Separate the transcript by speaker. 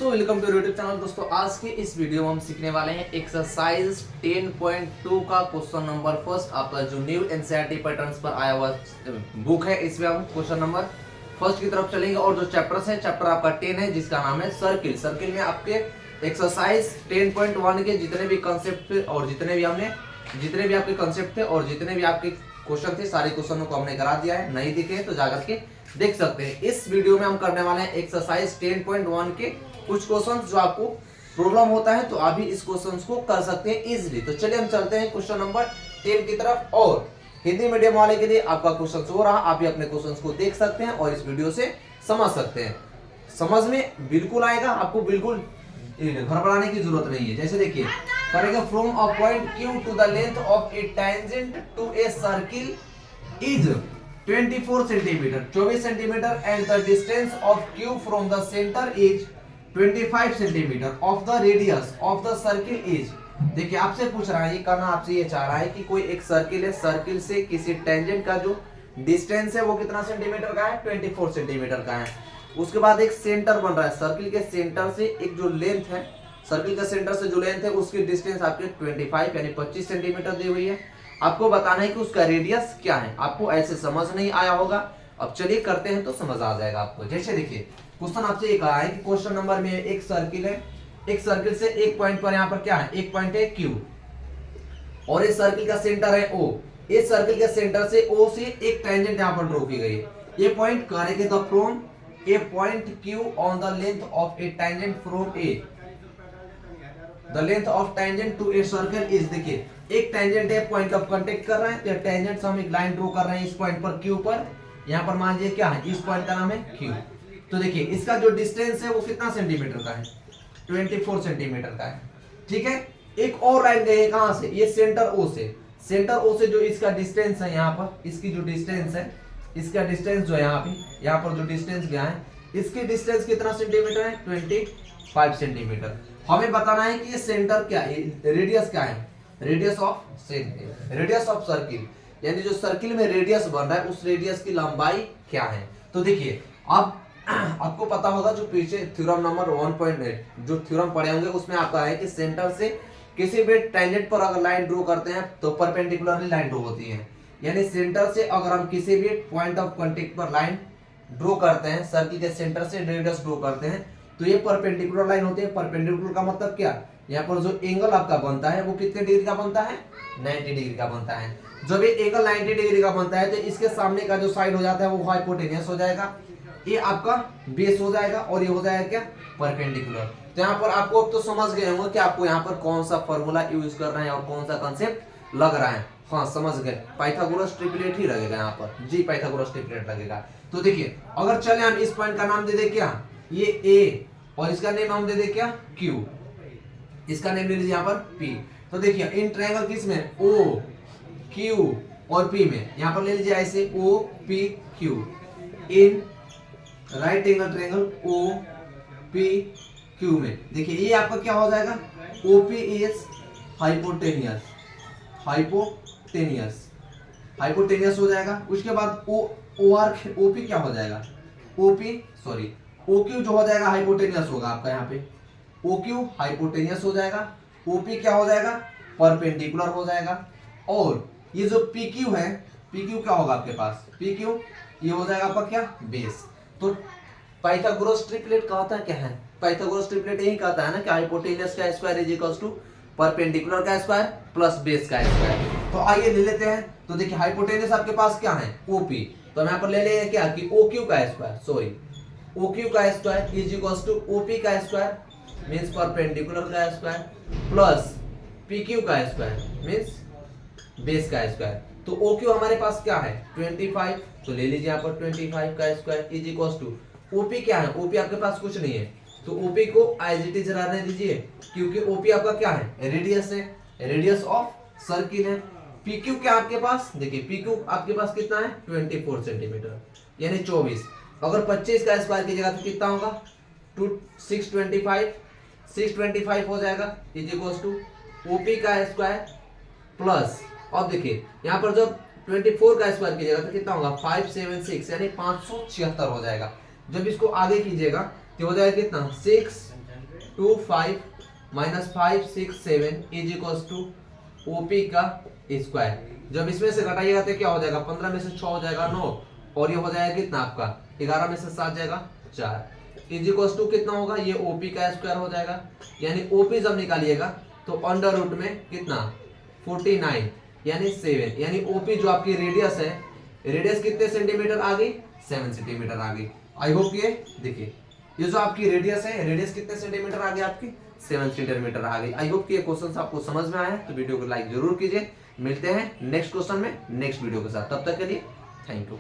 Speaker 1: Welcome to YouTube channel. दोस्तों आज के इस वीडियो में हम सीखने वाले हैं एक्सरसाइज 10.2 का क्वेश्चन नंबर फर्स्ट। आपका जो न्यू एनसीईआरटी पैटर्न्स पर आया हुआ बुक है, इसमें हम क्वेश्चन नंबर फर्स्ट की तरफ चलेंगे। और जो चैप्टर्स है, चैप्टर आपका 10 है जिसका नाम है सर्किल। सर्किल में आपके एक्सरसाइज 10.1 के जितने भी कंसेप्ट और जितने भी आपके कंसेप्ट थे और जितने भी आपके क्वेश्चन थे, सारे क्वेश्चनों को हमने करा दिया है। नहीं दिखे तो जाकर के देख सकते हैं। इस वीडियो में हम करने वाले हैं एक्सरसाइज 10.1 के कुछ क्वेश्चंस जो आपको प्रॉब्लम होता है तो आप भी इस क्वेश्चंस को कर सकते हैं इजीली। तो चलिए हम चलते हैं क्वेश्चन नंबर 10 की तरफ। और हिंदी मीडियम वाले के लिए आपका क्वेश्चन हो रहा, आप भी अपने क्वेश्चंस को देख सकते हैं और इस वीडियो से समझ सकते हैं। समझ में बिल्कुल आएगा, आपको बिल्कुल घबराने की जरूरत नहीं है। जैसे देखिए करेगा, from a point Q to the length of a tangent to a circle is 24 centimetre 24 centimetre and the distance of Q from the centre is 25 centimetre of the radius of the circle is. देखिए आपसे पूछ रहा है, ये करना आपसे ये चाह रहा है कि कोई एक सर्किल है, सर्किल से किसी टेंजेंट का जो डिस्टेंस है वो कितना सेंटीमीटर का है, 24 सेंटीमीटर का है। उसके बाद एक सेंटर बन रहा है, सर्किल के सेंटर से एक जो लेंथ है, सर्किल के सेंटर से जो लेंथ है उसकी डिस्टेंस आपके 25 यानी 25 सेंटीमीटर दी हुई है। आपको बताना है कि उसका रेडियस क्या है। आपको ऐसे समझ नहीं आया होगा, अब चलिए करते हैं तो समझ आ जाएगा आपको। जैसे देखिए क्वेश्चन आपसे ये कहा है कि क्वेश्चन नंबर में एक सर्किल है, एक सर्किल से एक पॉइंट पर यहाँ पर क्या है, एक पॉइंट है Q और इस सर्किल का सेंटर है O। इस सर्किल के सेंटर से O से एक टेंजेंट यहाँ पर ड्रॉ की गई है। ये पॉइंट करेंगे the from a point Q on the length of a tangent from A the length of tangent to a circle is. देखिए एक टेंजेंट है, पॉइंट ऑफ कांटेक्ट कर रहा है, तो टेंजेंट से हम एक लाइन ड्रॉ कर रहे हैं इस पॉइंट पर Q पर। यहाँ पर मान लीजिए क्या है, इस पॉइंट का नाम है Q। तो देखिए इसका जो डिस्टेंस है वो कितना सेंटीमीटर का है, 24 सेंटीमीटर का है। ठीक है, एक और लाइन गई है कहां से, ये सेंटर O से। सेंटर O से जो इसका डिस्टेंस है, यहाँ पर इसकी जो डिस्टेंस है, इसका डिस्टेंस जो है यहाँ पर जो डिस्टेंस गया है, इसकी डिस्टेंस कितना सेंटीमीटर है, 25 सेंटीमीटर। हमें बताना है कि ये सेंटर क्या है, रेडियस क्या है, रेडियस ऑफ सर्किल, यानी जो सर्किल में रेडियस बन रहा है उस रेडियस की लंबाई क्या है। तो देखिए अब आपको पता होगा, जो पीछे थ्योरम नंबर 1.8 जो थ्योरम पढ़े होंगे उसमें आपका है कि सेंटर से किसी भी टेंजेंट पर अगर लाइन ड्रॉ करते हैं तो परपेंडिकुलरली लाइन ड्रॉ होती है। यानी सेंटर से अगर हम किसी भी पॉइंट ऑफ कांटेक्ट पर लाइन ड्रॉ करते हैं, सर्किल के सेंटर से रेडियस ड्रॉ करते हैं, तो ये परपेंडिकुलर लाइन होती है। परपेंडिकुलर का मतलब क्या, यहाँ पर जो एंगल आपका बनता है वो कितने डिग्री का बनता है, 90 डिग्री का बनता है। जब ये एंगल 90 डिग्री का बनता है तो इसके सामने का जो साइड हो जाता है वो हाइपोटेनियस हो जाएगा, ये आपका बेस हो जाएगा और ये हो जाएगा क्या, परपेंडिकुलर। तो यहाँ पर आपको अब तो समझ गए होंगे कि आपको यहाँ पर कौन सा फॉर्मूला यूज कर रहे हैं और कौन सा कंसेप्ट लग रहा है। हाँ समझ गए, पाइथागोरस ट्रिपलेट ही लगेगा यहाँ पर जी, पाइथागोरस ट्रिपलेट लगेगा। तो देखिए अगर चले हम इस पॉइंट का नाम दे दे क्या, ये A और इसका नेम हम दे दे क्या, Q, इसका नेम ले लीजिए यहाँ पर P। तो देखिए इन ट्रायंगल किस में, O Q और P में, यहाँ पर ले लीजिए ऐसे O P Q in right angle triangle O P Q में। देखिए ये आपका क्या हो जाएगा, OP इज हाइपोटेनियस हो जाएगा। उसके बाद OP क्या हो जाएगा, OQ जो हो जाएगा हाइपोटेनियस होगा आपका, यहाँ पे OQ हाइपोटेनियस हो जाएगा, OP क्या हो जाएगा, परपेंडिकुलर हो जाएगा। और ये जो PQ है, PQ क्या होगा आपके पास, PQ ये हो जाएगा आपका क्या, बेस। तो पाइथागोरस ट्रिपलेट कहता है क्या है, पाइथागोरस ट्रिपलेट यही कहता है ना कि हाइपोटेनियस का square is equals to perpendicular का स्क्वायर प्लस बेस का स्क्वायर। तो आइए ले लेते हैं। तो देखिए हाइपोटेनियस आपके पास क्या है, OP, तो हम यहाँ पर ले लेंगे क्या कि OQ का square is equals to OP का स्क्वायर मींस परपेंडिकुलर का स्क्वायर प्लस PQ का स्क्वायर मींस बेस का स्क्वायर। तो OQ हमारे पास क्या है, 25, तो ले लीजिए यहाँ पर 25 का square is equals to OP क्या है, OP आपके पास कुछ नहीं है तो OP को एज इट इज रहने दीजिए, क्योंकि OP आपका क्या है, रेडियस है, रेडियस ऑफ सर्किल है। PQ क्या आपके पास, देखिए PQ आपके पास कितना है, 24 सेंटीमीटर यानी 24। अगर 25 का स्क्वायर की जगह तो कितना होगा, 625 हो जाएगा इज इक्वल्स टू OP का स्क्वायर प्लस, अब देखिए यहाँ पर जब 24 का स्क्वायर कीजिएगा तो कितना होगा, 576 यानी 576 हो जाएगा। जब इसको आगे कीजिएगा तो हो जाएगा कितना, 6 2 5 minus 5 6 7 is equal to OP का स्क्वायर। जब इसमें से घटाइएगा तो क्या हो जाएगा, 15 में से 6 हो जाएगा 9, और ये हो जाएगा कितना आपका 11 में से 7 जाएगा 4, इज इक्वल टू कितना होगा, ये ओपी का स्क्वायर हो जाएगा। यानी ओपी जब निकालिएगा तो अंडर रूट में कितना 49 यानी 7, यानी ओपी जो आपकी रेडियस है, रेडियस कितने सेंटीमीटर आ गई, 7 सेंटीमीटर आ गई। आई होप ये देखिए, ये जो आपकी रेडियस है, रेडियस कितने सेंटीमीटर आ गई आपकी, 7 सेंटीमीटर आ गई। आई होप कि ये क्वेश्चन आपको समझ में आया है, तो वीडियो को लाइक जरूर कीजिए। मिलते हैं नेक्स्ट क्वेश्चन में नेक्स्ट वीडियो के साथ, तब तक के लिए थैंक यू।